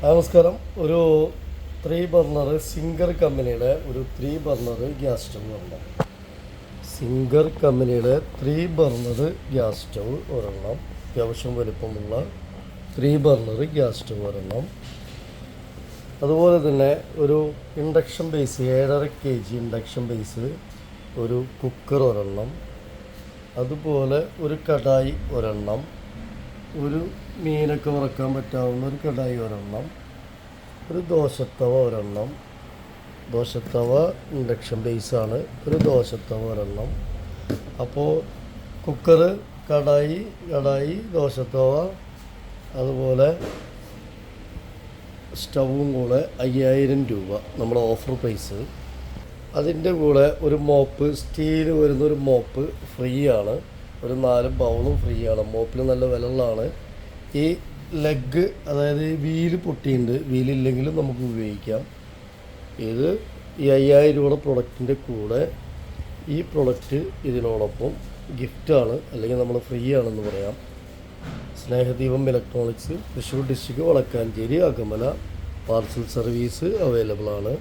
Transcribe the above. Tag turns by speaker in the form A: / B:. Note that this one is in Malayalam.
A: നമസ്കാരം. ഒരു 3 ബർണർ സിംഗർ കമ്പനിയുടെ ഒരു 3 ബർണർ ഗ്യാസ് സ്റ്റവ് ഒരെണ്ണം. സിംഗർ കമ്പനിയുടെ 3 ബർണർ ഗ്യാസ് സ്റ്റവ് ഒരെണ്ണം. അത്യാവശ്യം വലിപ്പമുള്ള 3 ബർണർ ഗ്യാസ് സ്റ്റവ് ഒരെണ്ണം. അതുപോലെ തന്നെ ഒരു induction base 7.5 kg induction base ഒരു കുക്കർ ഒരെണ്ണം. അതുപോലെ ഒരു കടായി ഒരെണ്ണം. ഒരു മീനൊക്കെ വറക്കാൻ പറ്റാവുന്ന ഒരു കടായി ഒരെണ്ണം. ഒരു ദോശത്തവ ഒരെണ്ണം. ദോശത്തവ ഇൻഡക്ഷൻ ബേസാണ്. ഒരു ദോശത്തവ ഒരെണ്ണം. അപ്പോൾ കുക്കർ, കടായി ദോശത്തവ, അതുപോലെ സ്റ്റവും കൂടെ 5000 രൂപ നമ്മുടെ ഓഫർ പ്രൈസ്. അതിൻ്റെ കൂടെ ഒരു മോപ്പ്, സ്റ്റീൽ വരുന്ന ഒരു മോപ്പ് ഫ്രീ ആണ്. ഒരു 4 ബൗളും ഫ്രീ ആണ്. മോപ്പിന് നല്ല വിലയുള്ളതാണ്. ഈ ലെഗ്, അതായത് ഈ വീല് പൊട്ടിയിട്ടുണ്ട്, വീലില്ലെങ്കിലും നമുക്ക് ഉപയോഗിക്കാം. ഇത് ഈ 5000 രൂപയുടെ പ്രൊഡക്റ്റിൻ്റെ കൂടെ ഈ പ്രൊഡക്റ്റ് ഇതിനോടൊപ്പം ഗിഫ്റ്റാണ്, അല്ലെങ്കിൽ നമ്മൾ ഫ്രീ ആണെന്ന് പറയാം. Snehadeepam electronics, Thrissur district, Valakkanchery, Akamala. Parcel service available ആണ്.